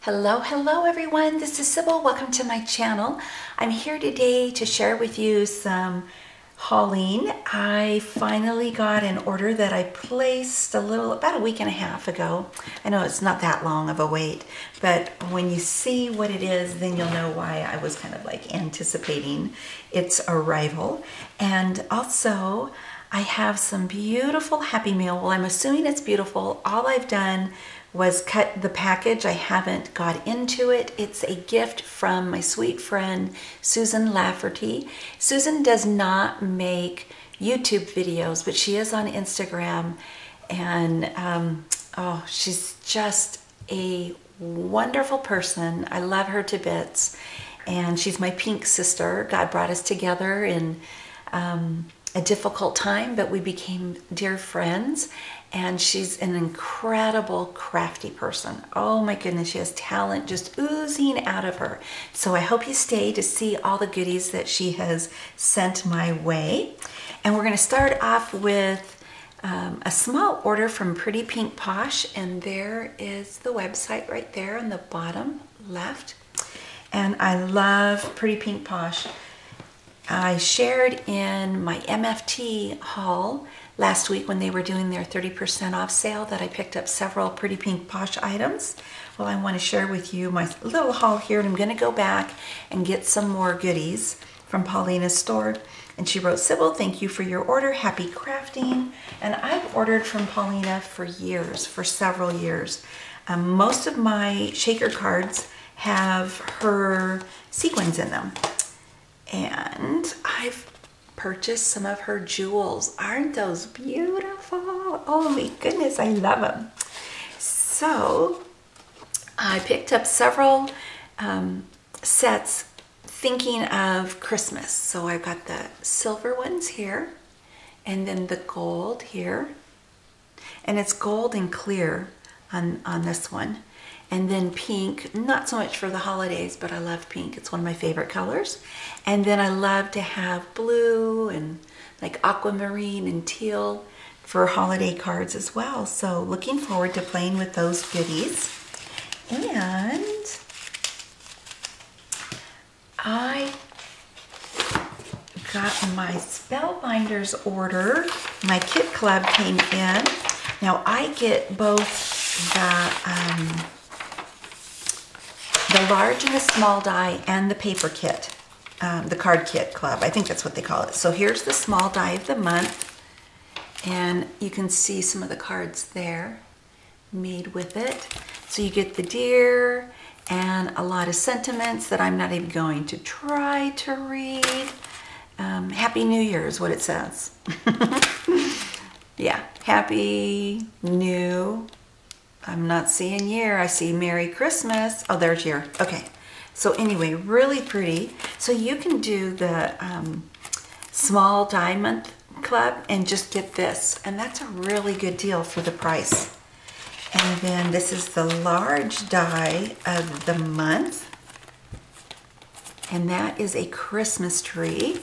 Hello everyone, this is Sybil. Welcome to my channel. I'm here today to share with you some hauling. I finally got an order that I placed about a week and a half ago. I know it's not that long of a wait, but when you see what it is, then you'll know why I was kind of like anticipating its arrival. And also, I have some beautiful Happy Meal. Well, I'm assuming it's beautiful. All I've done was cut the package. I haven't got into it. It's a gift from my sweet friend, Suzan Laverty. Suzan does not make YouTube videos, but she is on Instagram. And oh, she's just a wonderful person. I love her to bits. And she's my pink sister. God brought us together in a difficult time, but we became dear friends. And she's an incredible crafty person. Oh my goodness, she has talent just oozing out of her. So I hope you stay to see all the goodies that she has sent my way. And we're gonna start off with a small order from Pretty Pink Posh, and there is the website right there on the bottom left. And I love Pretty Pink Posh. I shared in my MFT haul last week when they were doing their 30% off sale that I picked up several Pretty Pink Posh items. Well, I want to share with you my little haul here, and I'm going to go back and get some more goodies from Paulina's store. And she wrote, "Sybil, thank you for your order. Happy crafting." And I've ordered from Paulina for years, for several years. Most of my shaker cards have her sequins in them. And I've purchased some of her jewels. Aren't those beautiful? Oh my goodness, I love them. So I picked up several sets thinking of Christmas. So I've got the silver ones here, and then the gold here. And it's gold and clear on this one. And then pink, not so much for the holidays, but I love pink. It's one of my favorite colors. And then I love to have blue and like aquamarine and teal for holiday cards as well. So looking forward to playing with those goodies. And I got my Spellbinders order. My kit club came in. Now I get both the large and the small die and the paper kit, the card kit club. I think that's what they call it. So here's the small die of the month, and you can see some of the cards there made with it. So you get the deer and a lot of sentiments that I'm not even going to try to read. Happy New Year is what it says. Yeah, Happy New. I'm not seeing year, I see Merry Christmas. Oh, there's year. Okay. So anyway, really pretty. So you can do the small die month club and just get this. And that's a really good deal for the price. And then this is the large die of the month. And that is a Christmas tree.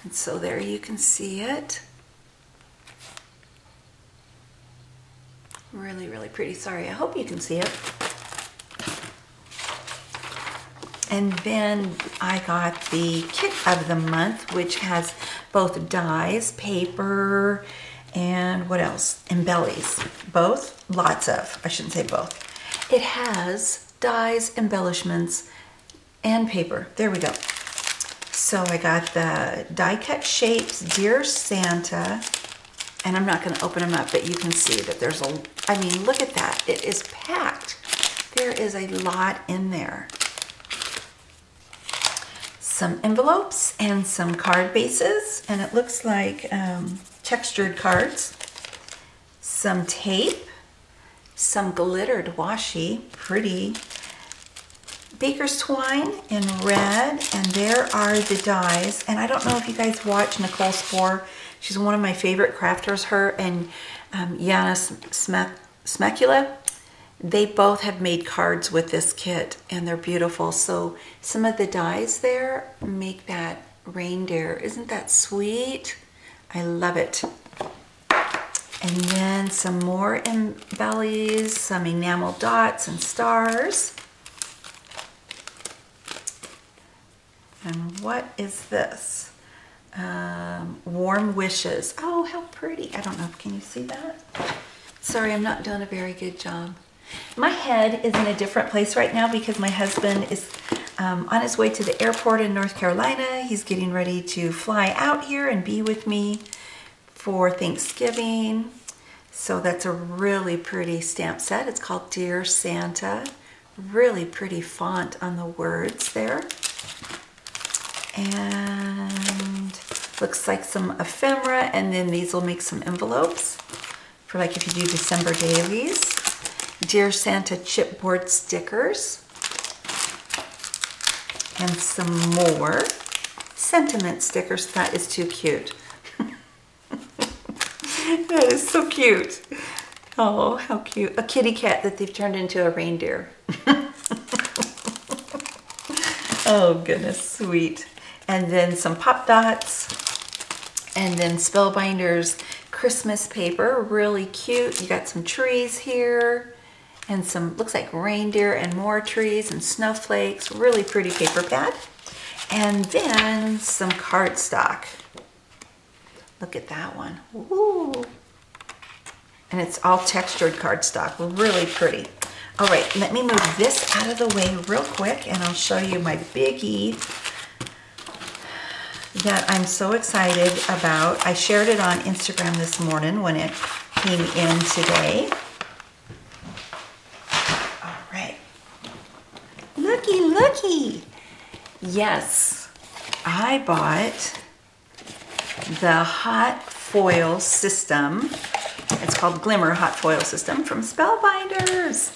And so there you can see it. Really, really pretty. Sorry, I hope you can see it. And then I got the kit of the month, which has both dies, paper, and what else? Embellies. Both? Lots of. I shouldn't say both. It has dies, embellishments, and paper. There we go. So I got the die cut shapes, Dear Santa. And I'm not going to open them up, but you can see that there's I mean, look at that. It is packed. There is a lot in there. Some envelopes and some card bases, and it looks like textured cards. Some tape, some glittered washi, pretty. Baker's twine in red, and there are the dies. And I don't know if you guys watch Nicole Spohr. She's one of my favorite crafters, her and Yanis Smekula. They both have made cards with this kit, and they're beautiful. So some of the dies there make that reindeer. Isn't that sweet? I love it. And then some more embellies, some enamel dots and stars. And what is this? Warm wishes. Oh, how pretty. I don't know, can you see that? Sorry, I'm not doing a very good job. My head is in a different place right now because my husband is on his way to the airport in North Carolina. He's getting ready to fly out here and be with me for Thanksgiving. So that's a really pretty stamp set. It's called Dear Santa. Really pretty font on the words there. And looks like some ephemera, and then these will make some envelopes for like if you do December dailies. Dear Santa chipboard stickers. And some more sentiment stickers. That is too cute. That is so cute. Oh, how cute. A kitty cat that they've turned into a reindeer. Oh, goodness, sweet. And then some pop dots. And then Spellbinders Christmas paper. Really cute. You got some trees here. And some, looks like reindeer and more trees and snowflakes. Really pretty paper pad. And then some cardstock. Look at that one. Ooh. And it's all textured cardstock. Really pretty. All right, let me move this out of the way real quick and I'll show you my biggie that I'm so excited about. I shared it on Instagram this morning when it came in today. All right. Looky, looky. Yes, I bought the hot foil system. It's called Glimmer Hot Foil System from Spellbinders.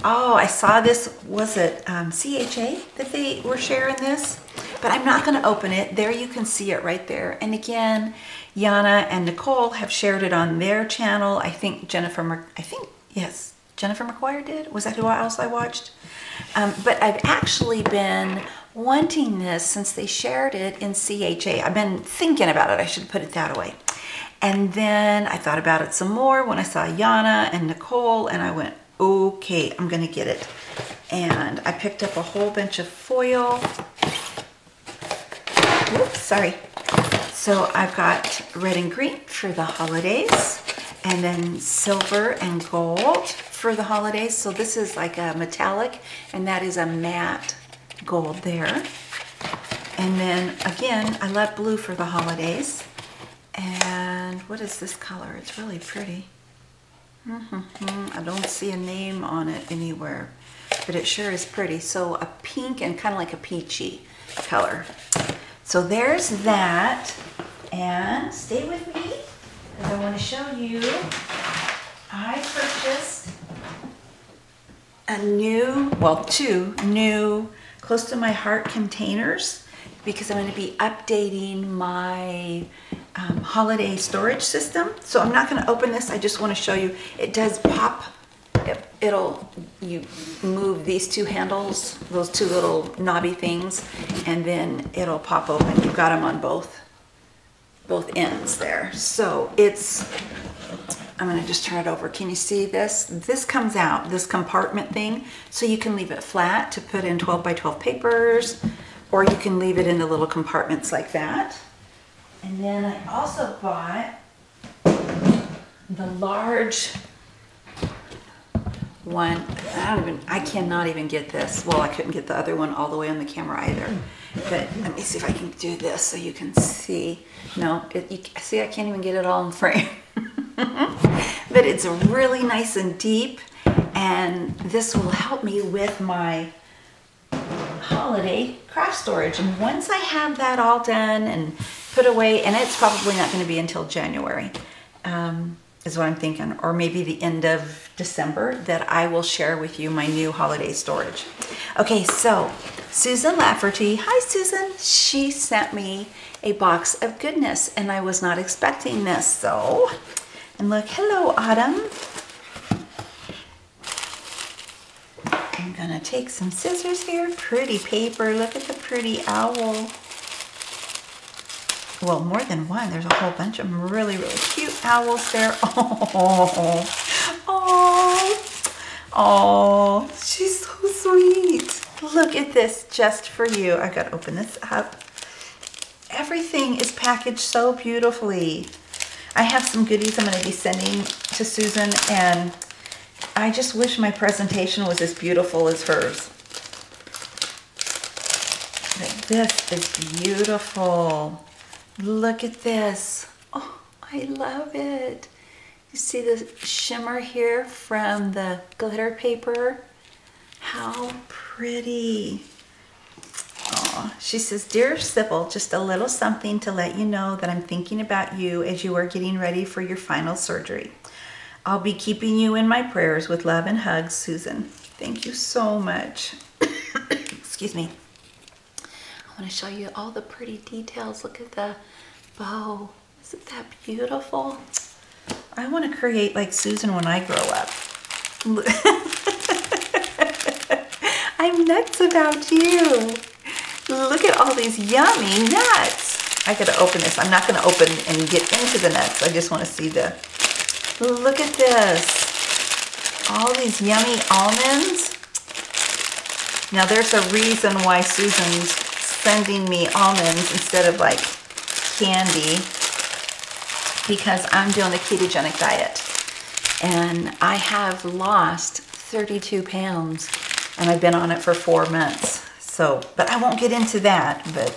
Oh, I saw this, was it CHA that they were sharing this? But I'm not going to open it. There you can see it right there. And again, Yana and Nicole have shared it on their channel. I think Jennifer McGuire did. Was that who else I watched? But I've actually been wanting this since they shared it in CHA. I've been thinking about it. I should put it that away. And then I thought about it some more when I saw Yana and Nicole, and I went, okay, I'm gonna get it. And I picked up a whole bunch of foil. Oops, sorry. So I've got red and green for the holidays, and then silver and gold for the holidays. So this is like a metallic, and that is a matte gold there. And then again, I love blue for the holidays. And what is this color? It's really pretty. I don't see a name on it anywhere, but it sure is pretty. So a pink and kind of like a peachy color. So there's that. And stay with me because I want to show you. I purchased two new close to my heart containers because I'm going to be updating my holiday storage system. So I'm not going to open this. I just want to show you. It does pop. You move these two handles, those two little knobby things, and then it'll pop open. You've got them on both ends there. So I'm going to just turn it over. Can you see this? This comes out, this compartment thing, so you can leave it flat to put in 12 by 12 papers, or you can leave it in the little compartments like that. And then I also bought the large one. I cannot even get this. Well, I couldn't get the other one all the way on the camera either. But let me see if I can do this so you can see. No, see, I can't even get it all in frame. But it's really nice and deep, and this will help me with my holiday craft storage. And once I have that all done and put away, and it's probably not going to be until January, is what I'm thinking, or maybe the end of December, that I will share with you my new holiday storage. Okay, so Suzan Laverty, hi Susan, she sent me a box of goodness, and I was not expecting this. So, and look, hello Autumn. I'm gonna take some scissors here, pretty paper, look at the pretty owl. well, more than one. There's a whole bunch of them. Really, really cute owls there. Oh, oh, oh, she's so sweet. Look at this just for you. I gotta open this up. Everything is packaged so beautifully. I have some goodies I'm gonna be sending to Susan, and I just wish my presentation was as beautiful as hers. But this is beautiful. Look at this. Oh, I love it. You see the shimmer here from the glitter paper? How pretty. Oh, she says, "Dear Sybil, just a little something to let you know that I'm thinking about you as you are getting ready for your final surgery. I'll be keeping you in my prayers with love and hugs, Susan." Thank you so much. Excuse me. I want to show you all the pretty details. Look at the bow. Isn't that beautiful? I want to create like Susan when I grow up. I'm nuts about you. Look at all these yummy nuts. I gotta open this. I'm not gonna open and get into the nuts. I just want to see the, look at this. All these yummy almonds. Now there's a reason why Susan's sending me almonds instead of like candy, because I'm doing the ketogenic diet. And I have lost 32 pounds and I've been on it for 4 months. So, but I won't get into that, but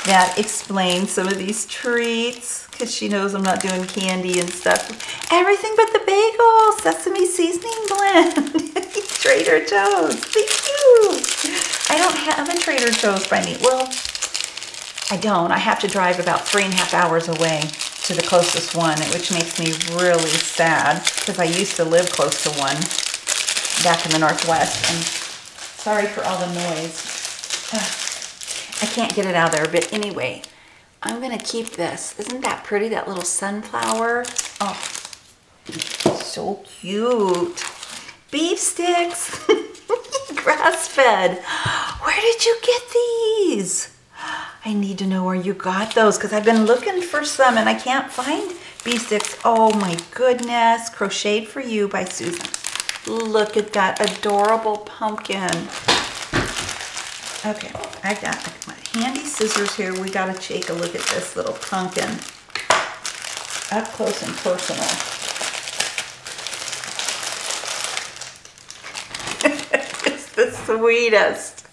that explains some of these treats, because she knows I'm not doing candy and stuff. Everything but the bagel, sesame seasoning blend. Trader Joe's, thank you. I don't have a Trader Joe's by me. Well, I don't. I have to drive about 3.5 hours away to the closest one, which makes me really sad, because I used to live close to one back in the Northwest. And sorry for all the noise. I can't get it out of there, but anyway, I'm gonna keep this. Isn't that pretty, that little sunflower? Oh, so cute. Beef sticks, grass-fed. Where did you get these? I need to know where you got those, because I've been looking for some and I can't find beef sticks. Oh my goodness, Crocheted for You by Susan. Look at that adorable pumpkin. Okay, I've got my handy scissors here. We gotta take a look at this little pumpkin up close and personal. It's the sweetest.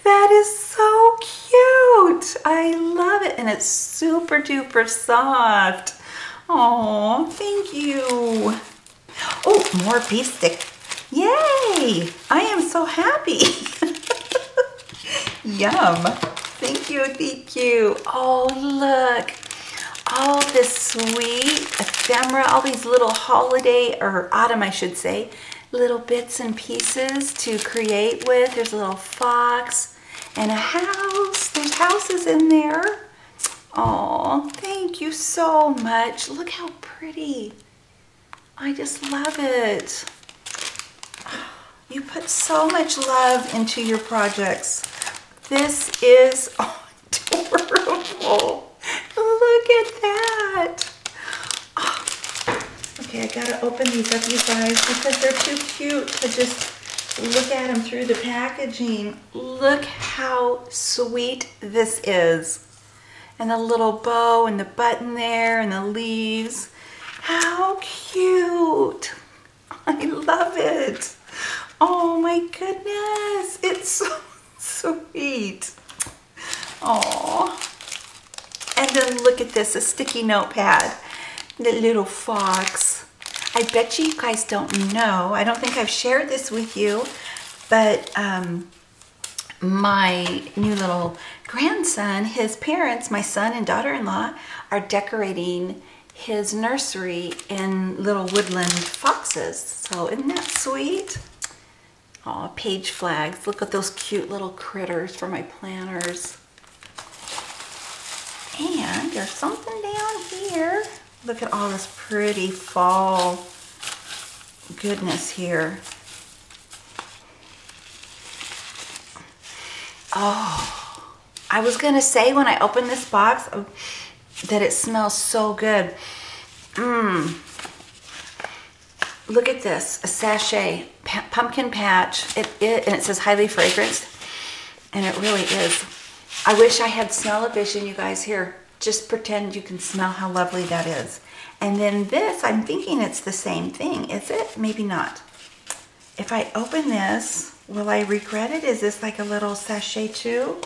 That is so cute. I love it, and it's super duper soft. Oh, thank you. Oh, more beef stick. Yay! I am so happy. Yum. Thank you, thank you. Oh, look. All this sweet ephemera, all these little holiday, or autumn I should say, little bits and pieces to create with. There's a little fox and a house. There's houses in there. Oh, thank you so much. Look how pretty. I just love it. You put so much love into your projects. This is adorable. Look at that. Oh. Okay, I gotta open these up, you guys, because they're too cute to just look at them through the packaging. Look how sweet this is. And the little bow and the button there and the leaves. How cute. I love it. Oh my goodness. It's so sweet. Oh. And then look at this, a sticky notepad. The little fox. I bet you guys don't know. I don't think I've shared this with you, but my new little grandson, his parents, my son and daughter-in-law, are decorating his nursery in little woodland foxes. So isn't that sweet? Aw, page flags. Look at those cute little critters for my planners. And there's something down here. Look at all this pretty fall goodness here. Oh, I was gonna say when I opened this box, that it smells so good. Look at this, a sachet, pumpkin patch, and it says highly fragranced, and it really is. I wish I had smell-o-vision, you guys. Here, just pretend you can smell how lovely that is. And then this, I'm thinking it's the same thing. Is it? Maybe not. If I open this, will I regret it? Is this like a little sachet too?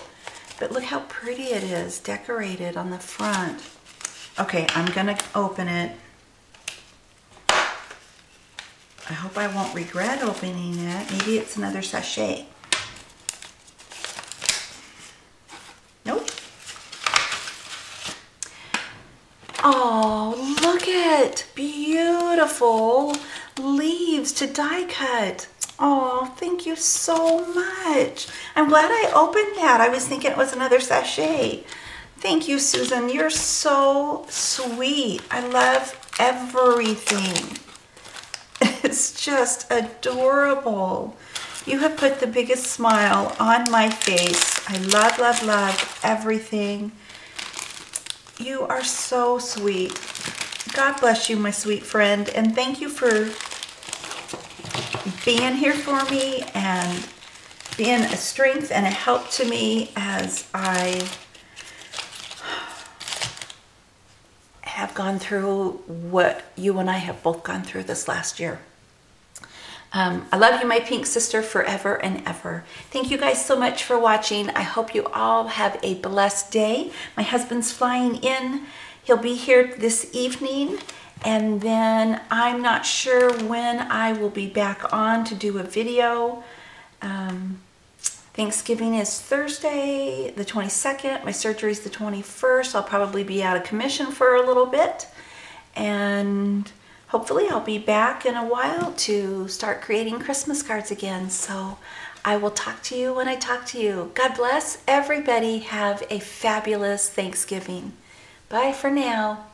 But look how pretty it is, decorated on the front. Okay, I'm gonna open it. I hope I won't regret opening it. Maybe it's another sachet. Nope. Oh, look at beautiful leaves to die cut. Oh, thank you so much. I'm glad I opened that. I was thinking it was another sachet. Thank you, Susan. You're so sweet. I love everything. It's just adorable. You have put the biggest smile on my face. I love, love, love everything. You are so sweet. God bless you, my sweet friend. And thank you for being here for me and being a strength and a help to me as I have gone through what you and I have both gone through this last year. I love you, my pink sister, forever and ever. Thank you guys so much for watching. I hope you all have a blessed day. My husband's flying in. He'll be here this evening. And then I'm not sure when I will be back on to do a video. Thanksgiving is Thursday, the 22nd. My surgery's the 21st. I'll probably be out of commission for a little bit. And hopefully I'll be back in a while to start creating Christmas cards again. So I will talk to you when I talk to you. God bless everybody. Have a fabulous Thanksgiving. Bye for now.